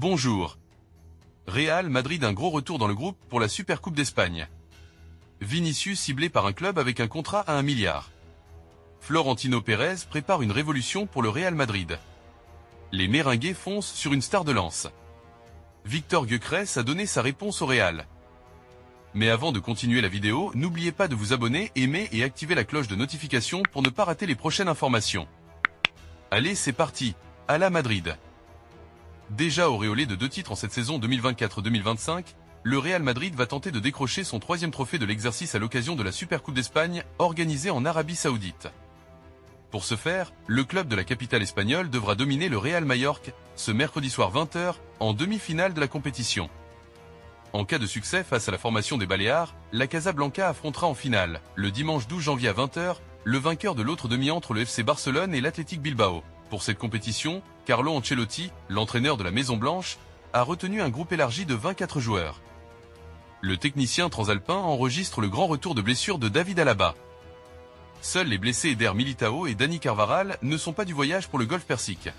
Bonjour. Real Madrid, un gros retour dans le groupe pour la Supercoupe d'Espagne. Vinicius ciblé par un club avec un contrat à 1 milliard. Florentino Pérez prépare une révolution pour le Real Madrid. Les Merengues foncent sur une star de lance. Víctor Gyökeres a donné sa réponse au Real. Mais avant de continuer la vidéo, n'oubliez pas de vous abonner, aimer et activer la cloche de notification pour ne pas rater les prochaines informations. Allez, c'est parti, à la Madrid. Déjà auréolé de 2 titres en cette saison 2024-2025, le Real Madrid va tenter de décrocher son 3e trophée de l'exercice à l'occasion de la Supercoupe d'Espagne, organisée en Arabie Saoudite. Pour ce faire, le club de la capitale espagnole devra dominer le Real Majorque, ce mercredi soir 20h, en demi-finale de la compétition. En cas de succès face à la formation des Baléares, la Casablanca affrontera en finale, le dimanche 12 janvier à 20h, le vainqueur de l'autre demi entre le FC Barcelone et l'Athletic Bilbao. Pour cette compétition, Carlo Ancelotti, l'entraîneur de la Maison Blanche, a retenu un groupe élargi de 24 joueurs. Le technicien transalpin enregistre le grand retour de blessure de David Alaba. Seuls les blessés Eder Militao et Dani Carvajal ne sont pas du voyage pour le golfe Persique.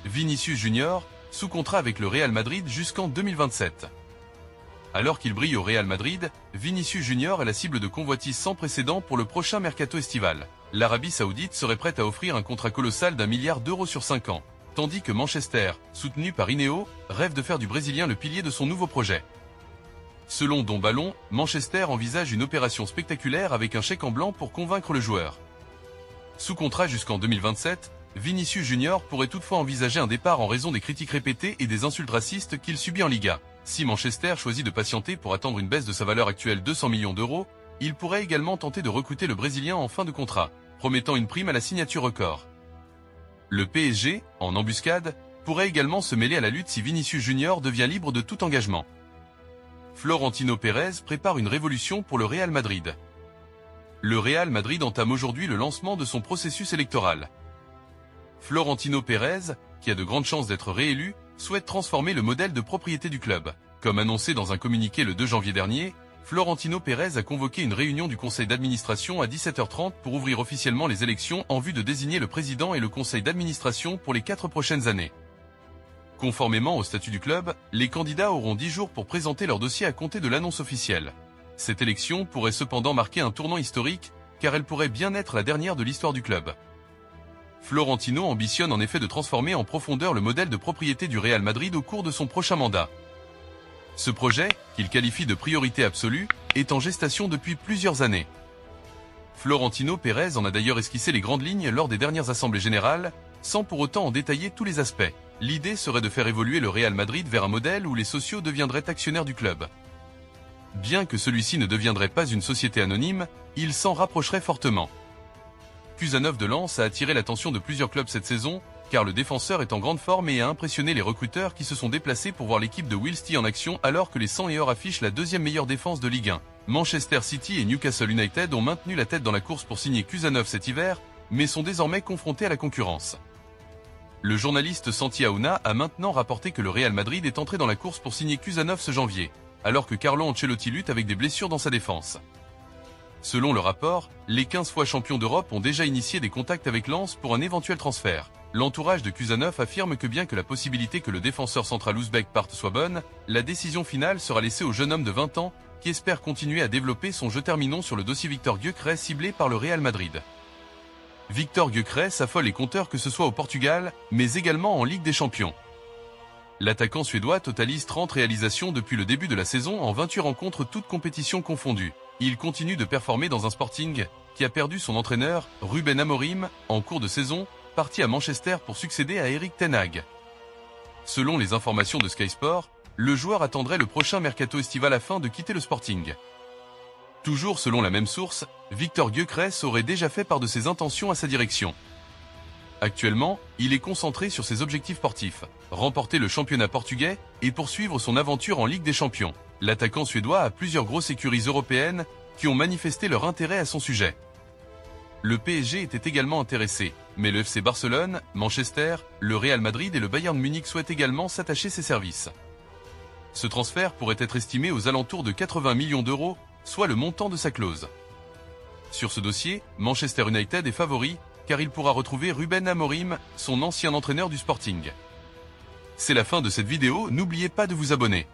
Vinicius Junior, sous contrat avec le Real Madrid jusqu'en 2027. Alors qu'il brille au Real Madrid, Vinicius Junior est la cible de convoitises sans précédent pour le prochain mercato estival. L'Arabie Saoudite serait prête à offrir un contrat colossal d'1 milliard d'euros sur 5 ans, tandis que Manchester, soutenu par Ineos, rêve de faire du Brésilien le pilier de son nouveau projet. Selon Don Ballon, Manchester envisage une opération spectaculaire avec un chèque en blanc pour convaincre le joueur. Sous contrat jusqu'en 2027, Vinicius Junior pourrait toutefois envisager un départ en raison des critiques répétées et des insultes racistes qu'il subit en Liga. Si Manchester choisit de patienter pour attendre une baisse de sa valeur actuelle 200 millions d'euros, il pourrait également tenter de recruter le Brésilien en fin de contrat, promettant une prime à la signature record. Le PSG, en embuscade, pourrait également se mêler à la lutte si Vinicius Junior devient libre de tout engagement. Florentino Pérez prépare une révolution pour le Real Madrid. Le Real Madrid entame aujourd'hui le lancement de son processus électoral. Florentino Pérez, qui a de grandes chances d'être réélu, souhaite transformer le modèle de propriété du club. Comme annoncé dans un communiqué le 2 janvier dernier, Florentino Pérez a convoqué une réunion du conseil d'administration à 17h30 pour ouvrir officiellement les élections en vue de désigner le président et le conseil d'administration pour les 4 prochaines années. Conformément au statut du club, les candidats auront 10 jours pour présenter leur dossier à compter de l'annonce officielle. Cette élection pourrait cependant marquer un tournant historique, car elle pourrait bien être la dernière de l'histoire du club. Florentino ambitionne en effet de transformer en profondeur le modèle de propriété du Real Madrid au cours de son prochain mandat. Ce projet, qu'il qualifie de priorité absolue, est en gestation depuis plusieurs années. Florentino Pérez en a d'ailleurs esquissé les grandes lignes lors des dernières assemblées générales, sans pour autant en détailler tous les aspects. L'idée serait de faire évoluer le Real Madrid vers un modèle où les socios deviendraient actionnaires du club. Bien que celui-ci ne deviendrait pas une société anonyme, il s'en rapprocherait fortement. Kusanov de Lens a attiré l'attention de plusieurs clubs cette saison, car le défenseur est en grande forme et a impressionné les recruteurs qui se sont déplacés pour voir l'équipe de Wilsty en action alors que les 100 et or affichent la 2e meilleure défense de Ligue 1. Manchester City et Newcastle United ont maintenu la tête dans la course pour signer Kusanov cet hiver, mais sont désormais confrontés à la concurrence. Le journaliste Santi Aouna a maintenant rapporté que le Real Madrid est entré dans la course pour signer Kusanov ce janvier, alors que Carlo Ancelotti lutte avec des blessures dans sa défense. Selon le rapport, les 15 fois champions d'Europe ont déjà initié des contacts avec Lens pour un éventuel transfert. L'entourage de Kusanov affirme que bien que la possibilité que le défenseur central ouzbek parte soit bonne, la décision finale sera laissée au jeune homme de 20 ans, qui espère continuer à développer son jeu. Terminons sur le dossier Víctor Gyökeres ciblé par le Real Madrid. Víctor Gyökeres affole les compteurs que ce soit au Portugal, mais également en Ligue des Champions. L'attaquant suédois totalise 30 réalisations depuis le début de la saison en 28 rencontres toutes compétitions confondues. Il continue de performer dans un Sporting qui a perdu son entraîneur, Ruben Amorim, en cours de saison, parti à Manchester pour succéder à Erik ten Hag. Selon les informations de Sky Sport, le joueur attendrait le prochain mercato estival afin de quitter le Sporting. Toujours selon la même source, Víctor Gyökeres aurait déjà fait part de ses intentions à sa direction. Actuellement, il est concentré sur ses objectifs sportifs, remporter le championnat portugais et poursuivre son aventure en Ligue des Champions. L'attaquant suédois a plusieurs grosses écuries européennes qui ont manifesté leur intérêt à son sujet. Le PSG était également intéressé, mais le FC Barcelone, Manchester, le Real Madrid et le Bayern Munich souhaitent également s'attacher ses services. Ce transfert pourrait être estimé aux alentours de 80 millions d'euros, soit le montant de sa clause. Sur ce dossier, Manchester United est favori, car il pourra retrouver Ruben Amorim, son ancien entraîneur du Sporting. C'est la fin de cette vidéo, n'oubliez pas de vous abonner.